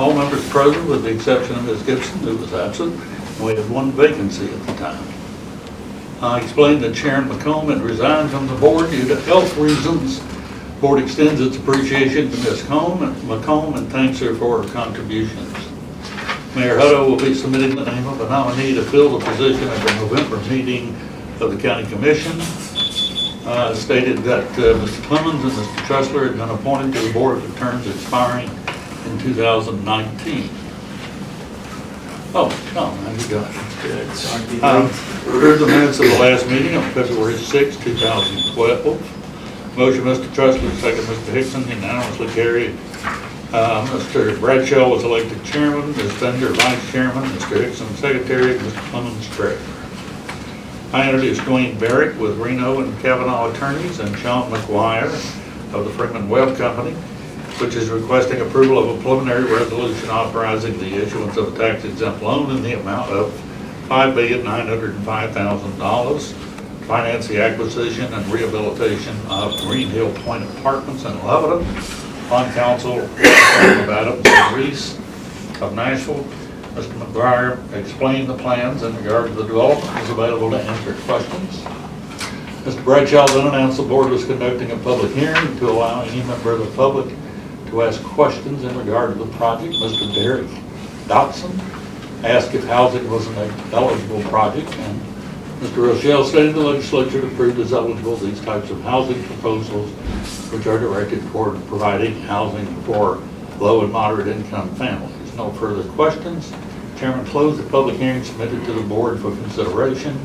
All members present with the exception of Ms. Gibson, who was absent. We had one vacancy at the time. I explained that Sharon McComb had resigned from the board due to health reasons. The board extends its appreciation to Ms. McComb and thanks her for her contributions. Mayor Hutto will be submitting the name of a nominee to fill the position at the November meeting of the County Commission. Stated that Mr. Clemens and Mr. Tressler had been appointed to the board with terms expiring in 2019. Oh, Tom, how you got it? Here's the minutes of the last meeting on February 6, 2012. Motion, Mr. Tressler, second, Mr. Hickson, unanimously carried. Mr. Bradshaw was elected chairman, Ms. Bender vice chairman, Mr. Hickson secretary, Mr. Clemens treasurer. I introduced Dwayne Barrett with Reno and Kavanaugh attorneys and Sean McGuire of the Freeman Webb Company, which is requesting approval of a preliminary resolution authorizing the issuance of a tax-exempt loan in the amount of $5,905,000 to finance the acquisition and rehabilitation of Green Hill Point Apartments in Lebanon. On council, of Adams and Reese of Nashville. Mr. McGuire explained the plans in regard to the development, is available to answer questions. Mr. Bradshaw then announced the board was conducting a public hearing to allow any member of the public to ask questions in regard to the project. Mr. Derek Dotson asked if housing was an eligible project, and Mr. Rochelle stated the legislature approved as eligible these types of housing proposals, which are directed toward providing housing for low and moderate income families. No further questions. Chairman closed the public hearing submitted to the board for consideration.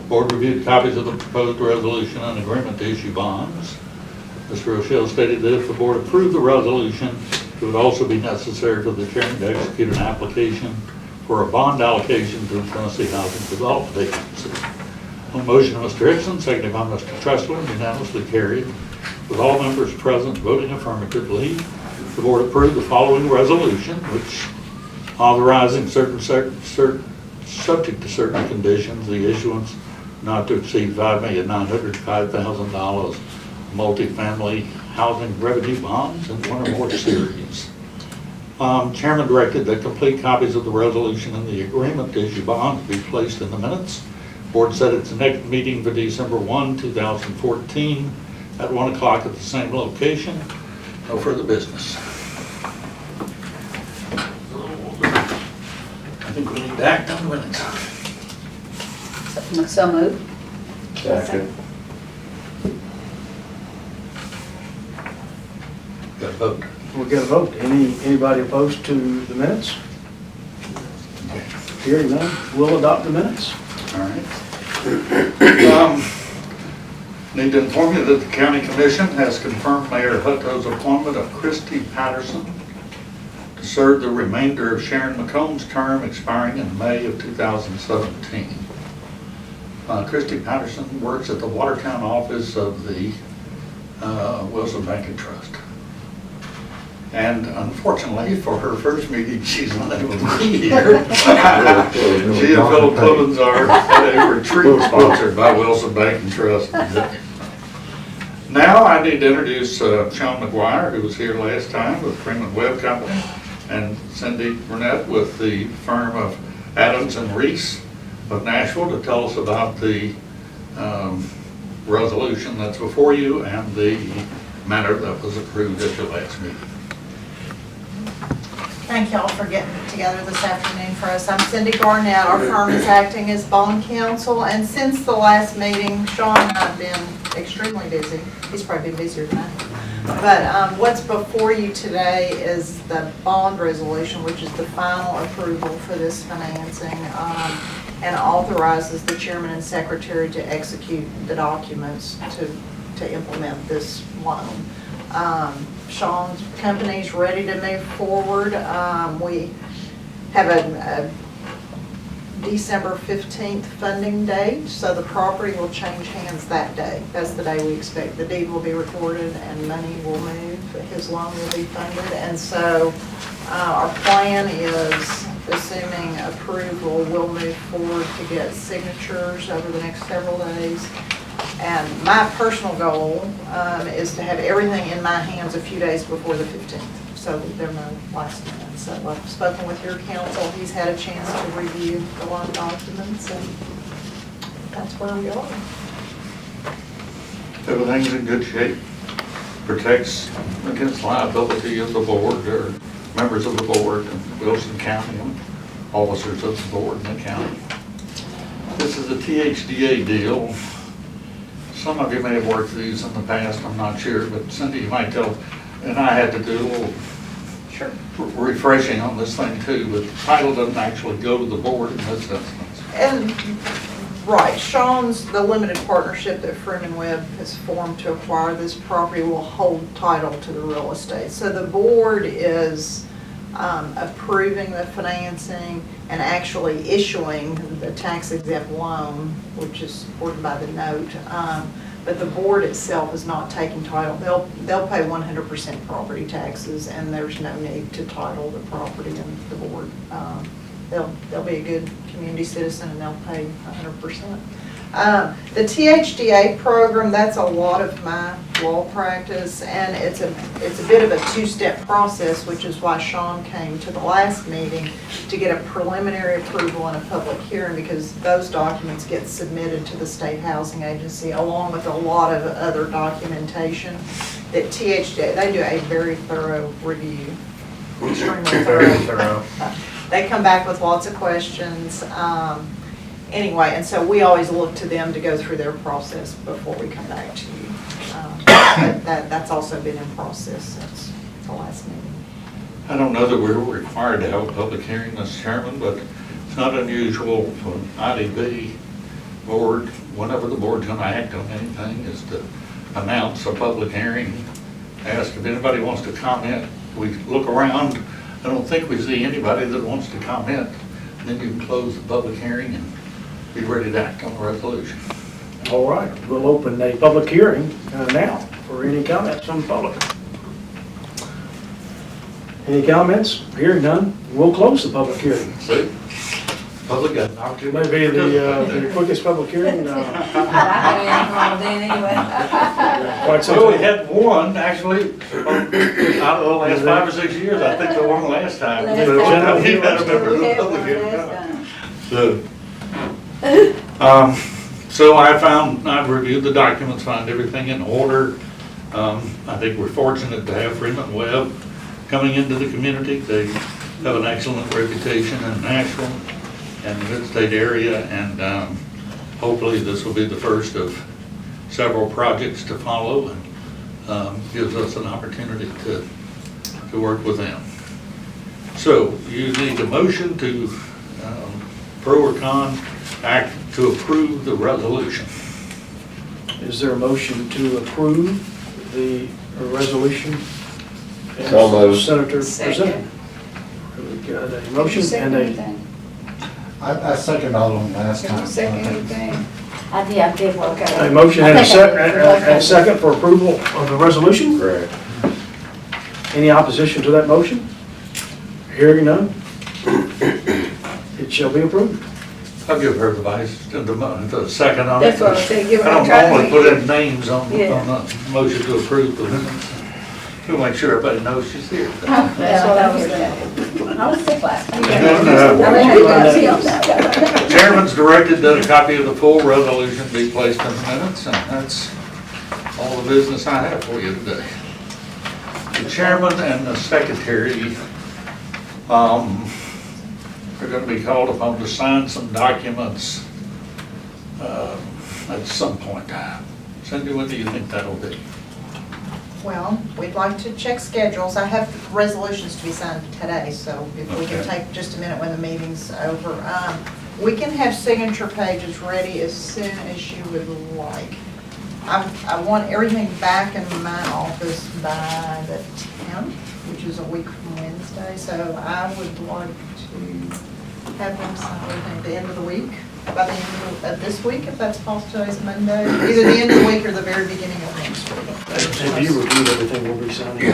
Board reviewed copies of the proposed resolution and agreement to issue bonds. Mr. Rochelle stated that if the board approved the resolution, it would also be necessary for the chairman to execute an application for a bond allocation to the Tennessee Housing Development Agency. On motion of Mr. Hickson, seconded by Mr. Tressler, unanimously carried. With all members present voting affirmatively, the board approved the following resolution, which authorizing subject to certain conditions, the issuance not to exceed $5,905,000 multifamily housing revenue bonds in one or more series. Chairman directed that complete copies of the resolution and the agreement to issue bonds be placed in the minutes. Board set its next meeting for December 1, 2014 at 1 o'clock at the same location. No further business. I think we need to act on the minutes. So moved. Second. Got a vote. We'll get a vote. Anybody opposed to the minutes? Hearing none, we'll adopt the minutes. All right. Need to inform you that the County Commission has confirmed Mayor Hutto's appointment of Christy Patterson to serve the remainder of Sharon McComb's term expiring in May of 2017. Christy Patterson works at the Watertown office of the Wilson Bank and Trust. And unfortunately, for her first meeting, she's not able to be here. She and Philip Clemens are at a retreat sponsored by Wilson Bank and Trust. Now I need to introduce Sean McGuire, who was here last time with Freeman Webb Company, and Cindy Burnett with the firm of Adams and Reese of Nashville to tell us about the resolution that's before you and the matter that was approved at your last meeting. Thank y'all for getting together this afternoon for us. I'm Cindy Garnett. Our firm is acting as bond counsel, and since the last meeting, Sean and I have been extremely busy. He's probably been busier than I am. But what's before you today is the bond resolution, which is the final approval for this financing, and authorizes the chairman and secretary to execute the documents to implement this loan. Sean's company's ready to move forward. We have a December 15th funding date, so the property will change hands that day. That's the day we expect the deed will be recorded and money will move. His loan will be funded, and so our plan is, assuming approval, we'll move forward to get signatures over the next several days. And my personal goal is to have everything in my hands a few days before the 15th. so that there are no last minutes. So I've spoken with your counsel, he's had a chance to review the loan documents, and that's where we are. Everything's in good shape. Protects against liability of the board or members of the board in Wilson County and officers of the board in the county. This is a THDA deal. Some of you may have worked these in the past, I'm not sure, but Cindy, you might tell, and I had to do a little Sure. refreshing on this thing too, but the title doesn't actually go to the board in this instance. And, right, Sean's, the limited partnership that Freeman Webb has formed to acquire this property will hold title to the real estate. So the board is approving the financing and actually issuing the tax exempt loan, which is supported by the note. But the board itself is not taking title. They'll pay 100% property taxes, and there's no need to title the property and the board. They'll be a good community citizen and they'll pay 100%. The THDA program, that's a lot of my law practice, and it's a bit of a two-step process, which is why Sean came to the last meeting to get a preliminary approval and a public hearing, because those documents get submitted to the State Housing Agency along with a lot of other documentation that THDA, they do a very thorough review, extremely thorough. They come back with lots of questions. Anyway, and so we always look to them to go through their process before we come back to you. But that's also been in process since the last meeting. I don't know that we're required to have a public hearing, Mr. Chairman, but it's not unusual for an IDB board, whenever the board's going to act on anything, is to announce a public hearing, ask if anybody wants to comment. We look around, I don't think we see anybody that wants to comment. And then you can close the public hearing and be ready to act on the resolution. All right, we'll open a public hearing now for any comments from the public. Any comments? Hearing none, we'll close the public hearing. See? Public got an opportunity. Maybe the quickest public hearing. Anyway. Quite So we something. had one, actually, out of the last 5 or 6 years, I think the one last time. Last So, time. he had a member of the public hearing. So I've reviewed the documents, found everything in order. I think we're fortunate to have Freeman Webb coming into the community. They have an excellent reputation in Nashville and the mid-state area, and hopefully this will be the first of several projects to follow, and gives us an opportunity to work with them. So you need a motion to pro or con act to approve the resolution. Is there a motion to approve the resolution? as So moved. Senator Second. presented? We got a motion and a, I second all of them last Can you time. second anything? I did work out. a motion and a second for approval of the resolution? Correct. Any opposition to that motion? Hearing none, it shall be approved. I'll give her the second on it. That's what I said, give her I a don't try to normally make put it. in names on the motion to approve the minutes. We'll make sure everybody knows she's here. That's what I was saying. I was sick last night. And then, Chairman's directed that a copy of the full resolution be placed in the minutes, and that's all the business I have for you today. The chairman and the secretary are going to be called upon to sign some documents at some point. Cindy, when do you think that'll be? Well, we'd like to check schedules. I have resolutions to be signed today, so if we can Okay. take just a minute when the meeting's over. We can have signature pages ready as soon as you would like. I want everything back in my office by the 10th, which is a week from Wednesday, so I would like to have them signed at the end of the week, by the end of this week, if that's possible. Today's Monday, either the end of the week or the very beginning of next week. If you reviewed everything, we'll be signing.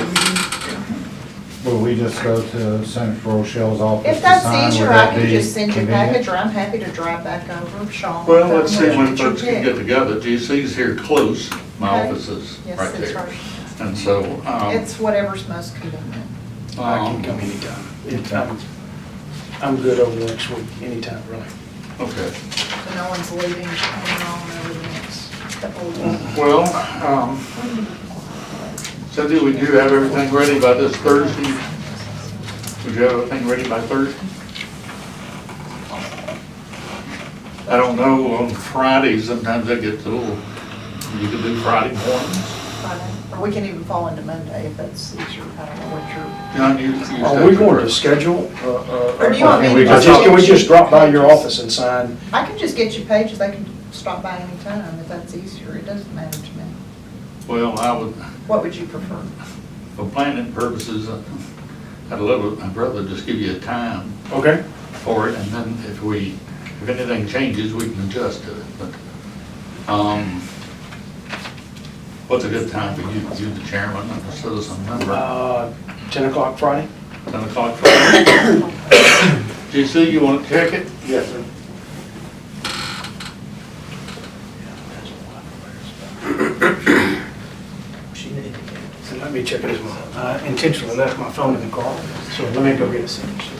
Will we just go to Senator Rochelle's office If to that's sign? easier, Would I that can be just send you a convenient? package, or I'm happy to drive back over, Sean. Well, let's see when Get your folks can pick. get together. GC's here close. My Okay. office is Yes, right it's there. right. And so, It's whatever's most convenient. I can come anytime. I'm good over the next week, anytime, really. Okay. So no one's leaving, hanging on over the next couple of weeks. Well, Cynthia, would you have everything ready by this Thursday? Would you have everything ready by Thursday? I don't know, on Fridays, sometimes I get a little, you could do Friday mornings. Friday. Or we can even fall into Monday if that's easier, I don't know what your. John, you Are we going to schedule? Or do you want me to Can we get just you drop by your pages? office and sign? I can just get you pages, they can stop by anytime if that's easier, it doesn't matter to me. Well, I would, What would you prefer? for planning purposes, I'd rather just give you a time Okay. for it, and then if anything changes, we can adjust to it, but, what's a good time for you, the chairman and the citizen member? 10 o'clock Friday? 10 o'clock Friday? GC, you want to check it? Yes, sir. So let me check it as well. I intentionally left my phone in the car, so let me go get a signature.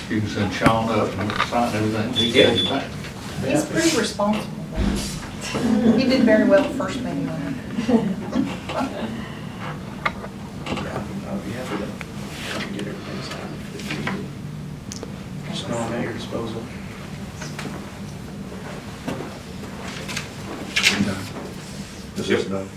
You can send Sean up and sign everything, he can get back. He's pretty responsible. He did very well the first meeting on it. I'll be happy to get everything signed. Just know I'm at your disposal. Is this done?